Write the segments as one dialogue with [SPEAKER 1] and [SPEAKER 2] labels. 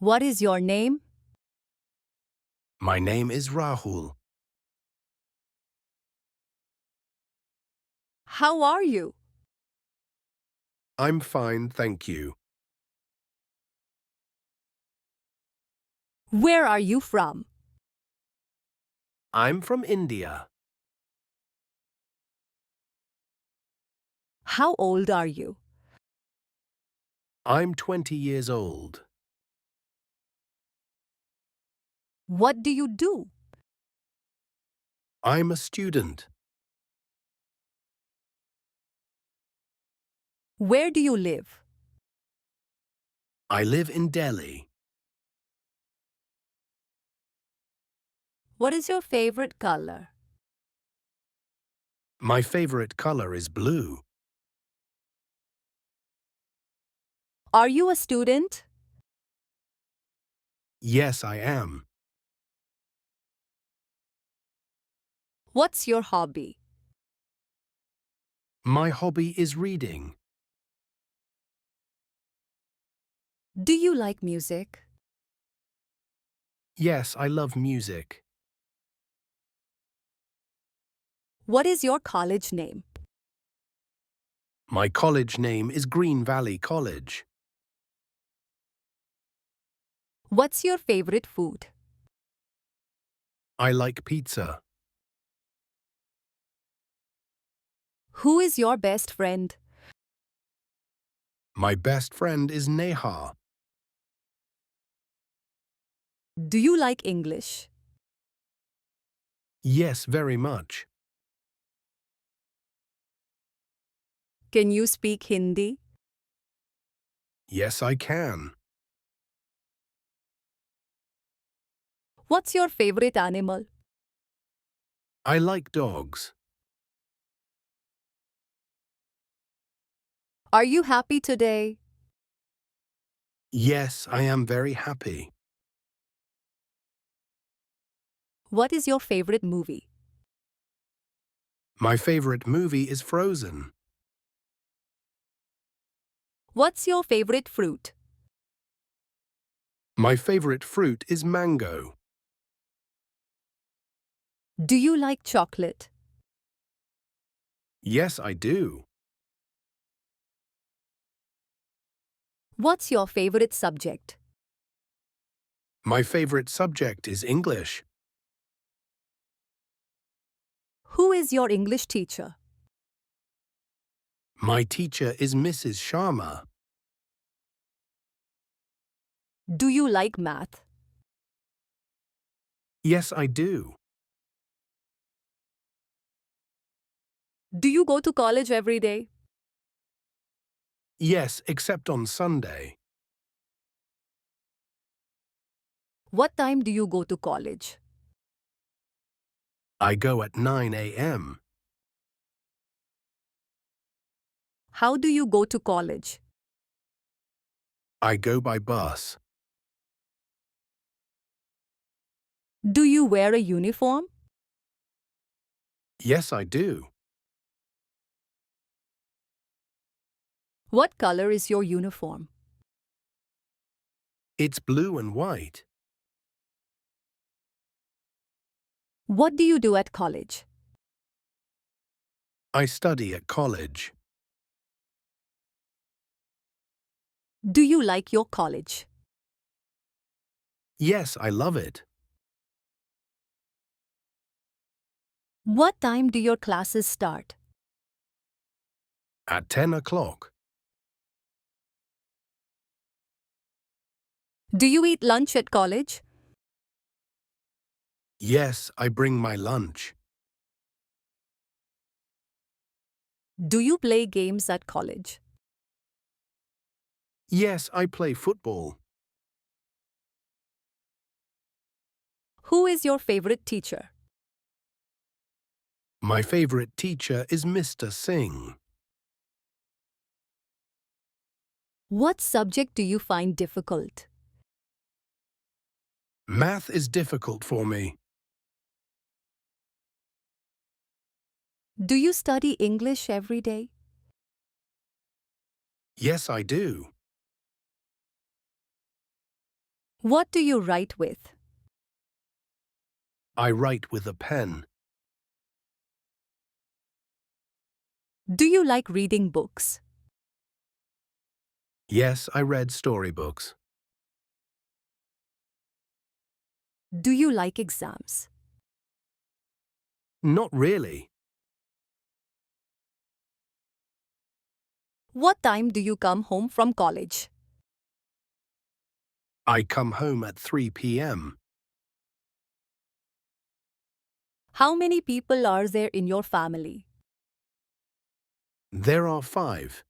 [SPEAKER 1] What is your name?
[SPEAKER 2] My name is Rahul.
[SPEAKER 1] How are you?
[SPEAKER 2] I'm fine, thank you.
[SPEAKER 1] Where are you from?
[SPEAKER 2] I'm from India.
[SPEAKER 1] How old are you?
[SPEAKER 2] I'm 20 years old.
[SPEAKER 1] What do you do?
[SPEAKER 2] I'm a student.
[SPEAKER 1] Where do you live?
[SPEAKER 2] I live in Delhi.
[SPEAKER 1] What is your favorite color?
[SPEAKER 2] My favorite color is blue.
[SPEAKER 1] Are you a student?
[SPEAKER 2] Yes, I am.
[SPEAKER 1] What's your hobby?
[SPEAKER 2] My hobby is reading.
[SPEAKER 1] Do you like music?
[SPEAKER 2] Yes, I love music.
[SPEAKER 1] What is your college name?
[SPEAKER 2] My college name is Green Valley College.
[SPEAKER 1] What's your favorite food?
[SPEAKER 2] I like pizza.
[SPEAKER 1] Who is your best friend?
[SPEAKER 2] My best friend is Neha.
[SPEAKER 1] Do you like English?
[SPEAKER 2] Yes, very much.
[SPEAKER 1] Can you speak Hindi?
[SPEAKER 2] Yes, I can.
[SPEAKER 1] What's your favorite animal?
[SPEAKER 2] I like dogs.
[SPEAKER 1] Are you happy today?
[SPEAKER 2] Yes, I am very happy.
[SPEAKER 1] What is your favorite movie?
[SPEAKER 2] My favorite movie is Frozen.
[SPEAKER 1] What's your favorite fruit?
[SPEAKER 2] My favorite fruit is mango.
[SPEAKER 1] Do you like chocolate?
[SPEAKER 2] Yes, I do.
[SPEAKER 1] What's your favorite subject?
[SPEAKER 2] My favorite subject is English.
[SPEAKER 1] Who is your English teacher?
[SPEAKER 2] My teacher is Mrs. Sharma.
[SPEAKER 1] Do you like math?
[SPEAKER 2] Yes, I do.
[SPEAKER 1] Do you go to college every day?
[SPEAKER 2] Yes, except on Sunday.
[SPEAKER 1] What time do you go to college?
[SPEAKER 2] I go at 9 a.m.
[SPEAKER 1] How do you go to college?
[SPEAKER 2] I go by bus.
[SPEAKER 1] Do you wear a uniform?
[SPEAKER 2] Yes, I do.
[SPEAKER 1] What color is your uniform?
[SPEAKER 2] It's blue and white.
[SPEAKER 1] What do you do at college?
[SPEAKER 2] I study at college.
[SPEAKER 1] Do you like your college?
[SPEAKER 2] Yes, I love it.
[SPEAKER 1] What time do your classes start?
[SPEAKER 2] At 10 o'clock.
[SPEAKER 1] Do you eat lunch at college?
[SPEAKER 2] Yes, I bring my lunch.
[SPEAKER 1] Do you play games at college?
[SPEAKER 2] Yes, I play football.
[SPEAKER 1] Who is your favorite teacher?
[SPEAKER 2] My favorite teacher is Mr. Singh.
[SPEAKER 1] What subject do you find difficult?
[SPEAKER 2] Math is difficult for me.
[SPEAKER 1] Do you study English every day?
[SPEAKER 2] Yes, I do.
[SPEAKER 1] What do you write with?
[SPEAKER 2] I write with a pen.
[SPEAKER 1] Do you like reading books?
[SPEAKER 2] Yes, I read storybooks.
[SPEAKER 1] Do you like exams?
[SPEAKER 2] Not really.
[SPEAKER 1] What time do you come home from college?
[SPEAKER 2] I come home at 3 p.m.
[SPEAKER 1] How many people are there in your family?
[SPEAKER 2] There are 5.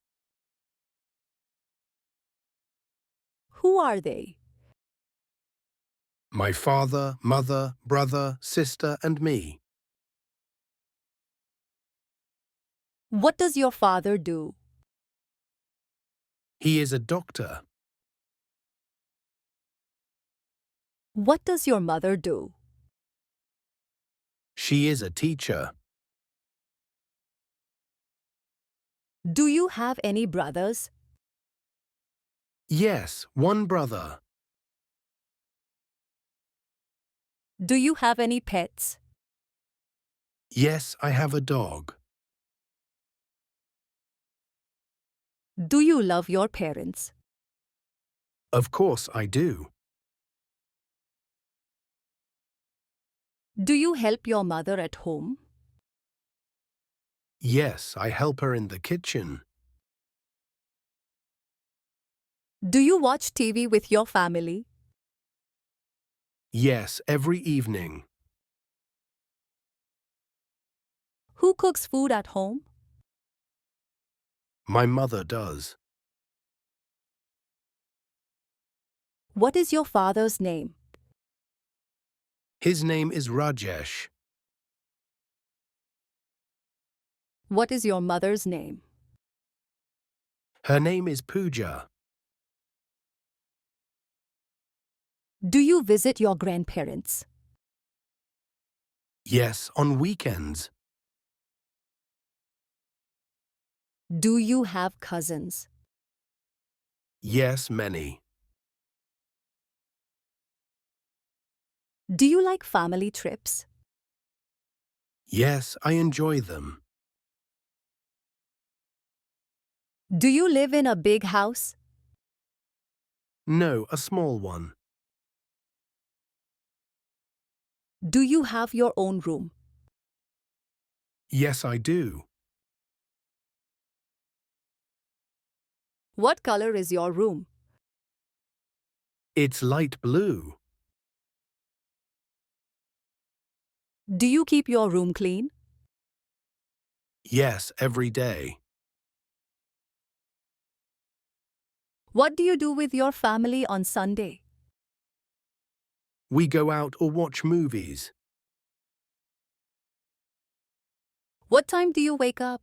[SPEAKER 1] Who are they?
[SPEAKER 2] My father, mother, brother, sister, and me.
[SPEAKER 1] What does your father do?
[SPEAKER 2] He is a doctor.
[SPEAKER 1] What does your mother do?
[SPEAKER 2] She is a teacher.
[SPEAKER 1] Do you have any brothers?
[SPEAKER 2] Yes, one brother.
[SPEAKER 1] Do you have any pets?
[SPEAKER 2] Yes, I have a dog.
[SPEAKER 1] Do you love your parents?
[SPEAKER 2] Of course I do.
[SPEAKER 1] Do you help your mother at home?
[SPEAKER 2] Yes, I help her in the kitchen.
[SPEAKER 1] Do you watch TV with your family?
[SPEAKER 2] Yes, every evening.
[SPEAKER 1] Who cooks food at home?
[SPEAKER 2] My mother does.
[SPEAKER 1] What is your father's name?
[SPEAKER 2] His name is Rajesh.
[SPEAKER 1] What is your mother's name?
[SPEAKER 2] Her name is Pooja.
[SPEAKER 1] Do you visit your grandparents?
[SPEAKER 2] Yes, on weekends.
[SPEAKER 1] Do you have cousins?
[SPEAKER 2] Yes, many.
[SPEAKER 1] Do you like family trips?
[SPEAKER 2] Yes, I enjoy them.
[SPEAKER 1] Do you live in a big house?
[SPEAKER 2] No, a small one.
[SPEAKER 1] Do you have your own room?
[SPEAKER 2] Yes, I do.
[SPEAKER 1] What color is your room?
[SPEAKER 2] It's light blue.
[SPEAKER 1] Do you keep your room clean?
[SPEAKER 2] Yes, every day.
[SPEAKER 1] What do you do with your family on Sunday?
[SPEAKER 2] We go out or watch movies.
[SPEAKER 1] What time do you wake up?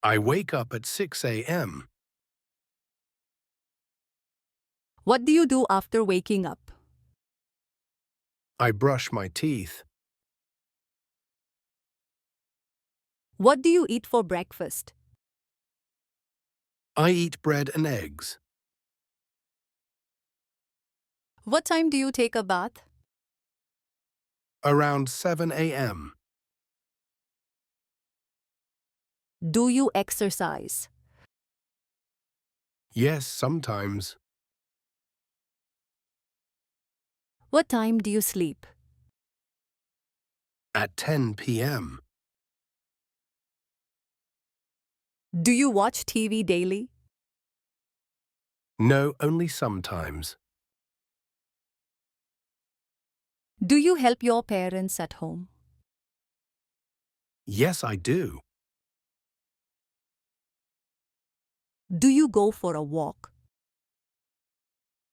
[SPEAKER 2] I wake up at 6 a.m.
[SPEAKER 1] What do you do after waking up?
[SPEAKER 2] I brush my teeth.
[SPEAKER 1] What do you eat for breakfast?
[SPEAKER 2] I eat bread and eggs.
[SPEAKER 1] What time do you take a bath?
[SPEAKER 2] Around 7 a.m.
[SPEAKER 1] Do you exercise?
[SPEAKER 2] Yes, sometimes.
[SPEAKER 1] What time do you sleep?
[SPEAKER 2] At 10 p.m.
[SPEAKER 1] Do you watch TV daily?
[SPEAKER 2] No, only sometimes.
[SPEAKER 1] Do you help your parents at home?
[SPEAKER 2] Yes, I do.
[SPEAKER 1] Do you go for a walk?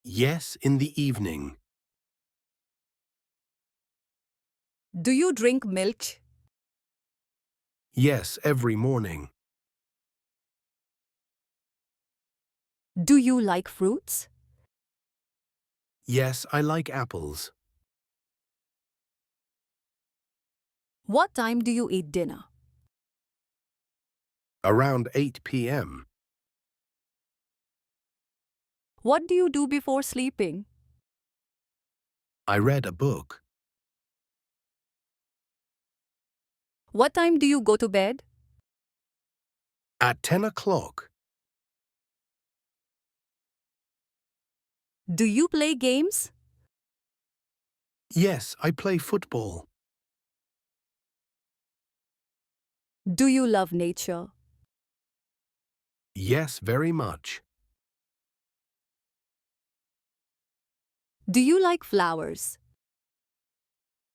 [SPEAKER 2] Yes, in the evening.
[SPEAKER 1] Do you drink milk?
[SPEAKER 2] Yes, every morning.
[SPEAKER 1] Do you like fruits?
[SPEAKER 2] Yes, I like apples.
[SPEAKER 1] What time do you eat dinner?
[SPEAKER 2] Around 8 p.m.
[SPEAKER 1] What do you do before sleeping?
[SPEAKER 2] I read a book.
[SPEAKER 1] What time do you go to bed?
[SPEAKER 2] At 10 o'clock.
[SPEAKER 1] Do you play games?
[SPEAKER 2] Yes, I play football.
[SPEAKER 1] Do you love nature?
[SPEAKER 2] Yes, very much.
[SPEAKER 1] Do you like flowers?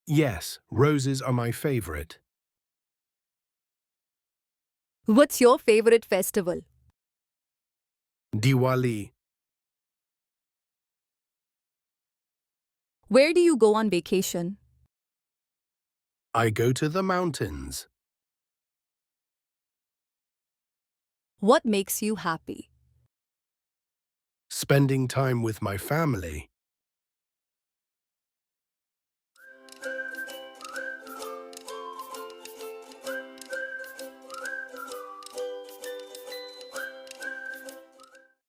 [SPEAKER 2] Yes, roses are my favorite.
[SPEAKER 1] What's your favorite festival?
[SPEAKER 2] Diwali.
[SPEAKER 1] Where do you go on vacation?
[SPEAKER 2] I go to the mountains.
[SPEAKER 1] What makes you happy?
[SPEAKER 2] Spending time with my family.